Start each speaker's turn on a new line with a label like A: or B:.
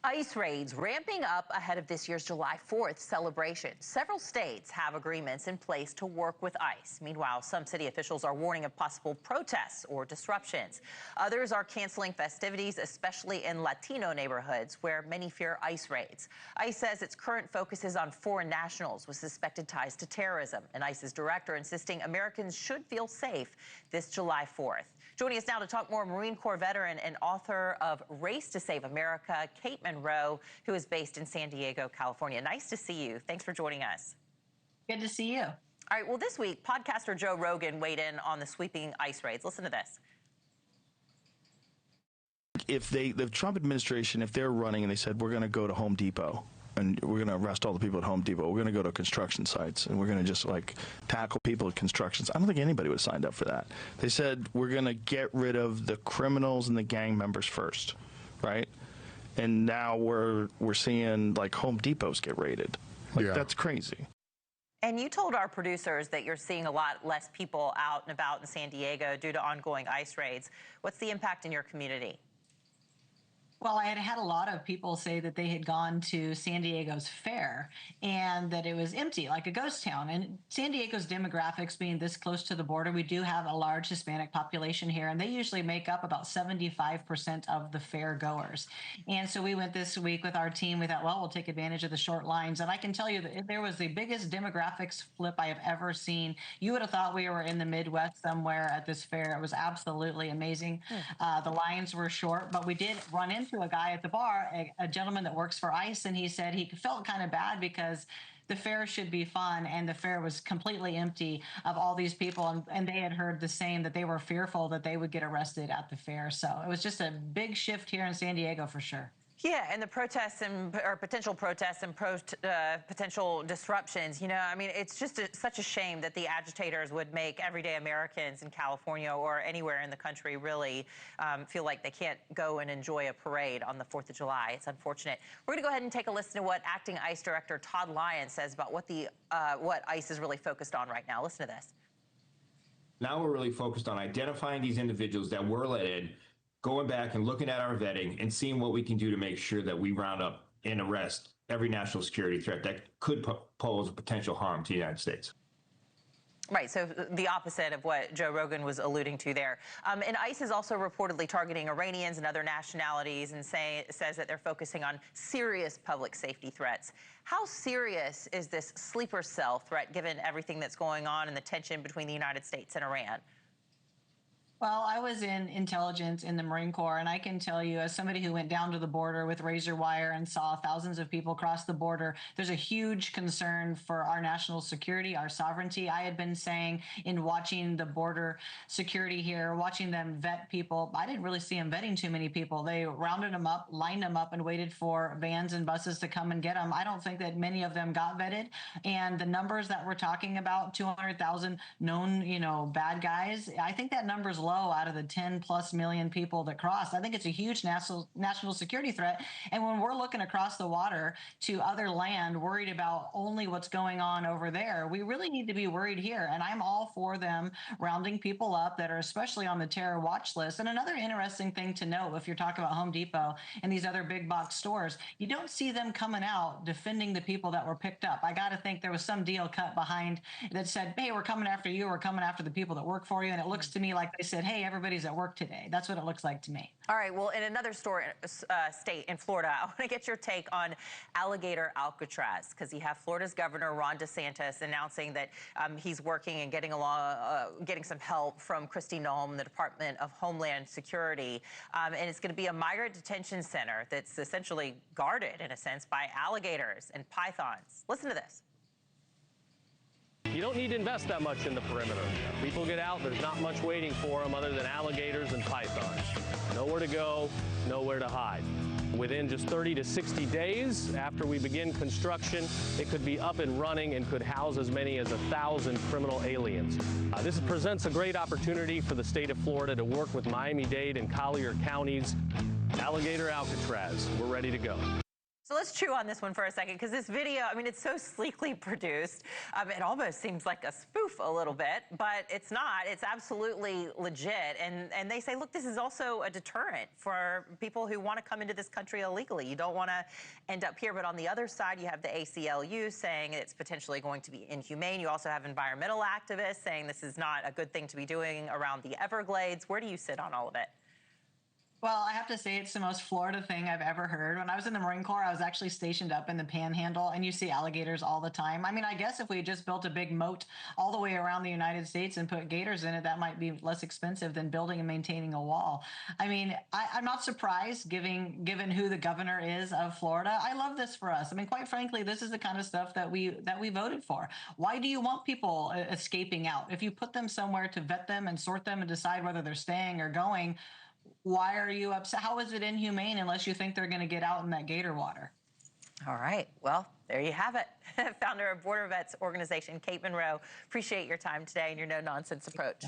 A: Ice raids ramping up ahead of this year's July 4th celebration. Several states have agreements in place to work with ICE. Meanwhile, some city officials are warning of possible protests or disruptions. Others are canceling festivities, especially in Latino neighborhoods where many fear ICE raids. ICE says its current focus is on foreign nationals with suspected ties to terrorism, and ICE's director insisting Americans should feel safe this July 4th. Joining us now to talk more, Marine Corps veteran and author of Race to Save America, Kate Monroe, who is based in San Diego, California. Nice to see you. Thanks for joining us.
B: Good to see you.
A: All right, well, this week, podcaster Joe Rogan weighed in on the sweeping ICE raids. Listen to this.
C: If the Trump administration, if they're running and they said, we're going to go to Home Depot and we're going to arrest all the people at Home Depot, we're going to go to construction sites and we're going to just like tackle people at constructions, I don't think anybody would have signed up for that. They said, we're going to get rid of the criminals and the gang members first, right? And now we're seeing like Home Depots get raided. Like, that's crazy.
A: And you told our producers that you're seeing a lot less people out and about in San Diego due to ongoing ICE raids. What's the impact in your community?
B: Well, I had a lot of people say that they had gone to San Diego's fair and that it was empty, like a ghost town. And San Diego's demographics being this close to the border, we do have a large Hispanic population here, and they usually make up about 75% of the fair goers. And so we went this week with our team. We thought, well, we'll take advantage of the short lines. And I can tell you that there was the biggest demographics flip I have ever seen. You would have thought we were in the Midwest somewhere at this fair. It was absolutely amazing. The lines were short, but we did run into a guy at the bar, a gentleman that works for ICE, and he said he felt kind of bad because the fair should be fun, and the fair was completely empty of all these people, and they had heard the same, that they were fearful that they would get arrested at the fair. So it was just a big shift here in San Diego for sure.
A: Yeah, and the protests or potential protests and potential disruptions, you know, I mean, it's just such a shame that the agitators would make everyday Americans in California or anywhere in the country really feel like they can't go and enjoy a parade on the 4th of July. It's unfortunate. We're going to go ahead and take a listen to what Acting ICE Director Todd Lyons says about what ICE is really focused on right now. Listen to this.
D: Now we're really focused on identifying these individuals that were let in, going back and looking at our vetting and seeing what we can do to make sure that we round up and arrest every national security threat that could pose potential harm to the United States.
A: Right, so the opposite of what Joe Rogan was alluding to there. And ICE is also reportedly targeting Iranians and other nationalities and says that they're focusing on serious public safety threats. How serious is this sleeper cell threat given everything that's going on and the tension between the United States and Iran?
B: Well, I was in intelligence in the Marine Corps, and I can tell you, as somebody who went down to the border with razor wire and saw thousands of people cross the border, there's a huge concern for our national security, our sovereignty. I had been saying in watching the border security here, watching them vet people, I didn't really see them vetting too many people. They rounded them up, lined them up, and waited for vans and buses to come and get them. I don't think that many of them got vetted. And the numbers that we're talking about, 200,000 known, bad guys, I think that number's low out of the 10+ million people that crossed. I think it's a huge national security threat. And when we're looking across the water to other land, worried about only what's going on over there, we really need to be worried here. And I'm all for them rounding people up that are especially on the terror watch list. And another interesting thing to know, if you're talking about Home Depot and these other big box stores, you don't see them coming out defending the people that were picked up. I got to think there was some deal cut behind that said, hey, we're coming after you, we're coming after the people that work for you. And it looks to me like they said, hey, everybody's at work today. That's what it looks like to me.
A: All right, well, in another state in Florida, I want to get your take on Alligator Alcatraz, because you have Florida's Governor Ron DeSantis announcing that he's working and getting some help from Kristi Noem, the Department of Homeland Security, and it's going to be a migrant detention center that's essentially guarded, in a sense, by alligators and pythons. Listen to this.
E: You don't need to invest that much in the perimeter. People get out, there's not much waiting for them other than alligators and pythons. Nowhere to go, nowhere to hide. Within just 30 to 60 days after we begin construction, it could be up and running and could house as many as 1,000 criminal aliens. This presents a great opportunity for the state of Florida to work with Miami-Dade and Collier counties. Alligator Alcatraz, we're ready to go.
A: So let's chew on this one for a second, because this video, I mean, it's so sleekly produced. It almost seems like a spoof a little bit, but it's not. It's absolutely legit. And they say, look, this is also a deterrent for people who want to come into this country illegally. You don't want to end up here. But on the other side, you have the ACLU saying it's potentially going to be inhumane. You also have environmental activists saying this is not a good thing to be doing around the Everglades. Where do you sit on all of it?
B: Well, I have to say it's the most Florida thing I've ever heard. When I was in the Marine Corps, I was actually stationed up in the Panhandle, and you see alligators all the time. I mean, I guess if we just built a big moat all the way around the United States and put gators in it, that might be less expensive than building and maintaining a wall. I mean, I'm not surprised given who the governor is of Florida. I love this for us. I mean, quite frankly, this is the kind of stuff that we voted for. Why do you want people escaping out? If you put them somewhere to vet them and sort them and decide whether they're staying or going, why are you upset? How is it inhumane unless you think they're going to get out in that gator water?
A: All right. Well, there you have it. Founder of Border Vets organization, Kate Monroe. Appreciate your time today and your no-nonsense approach.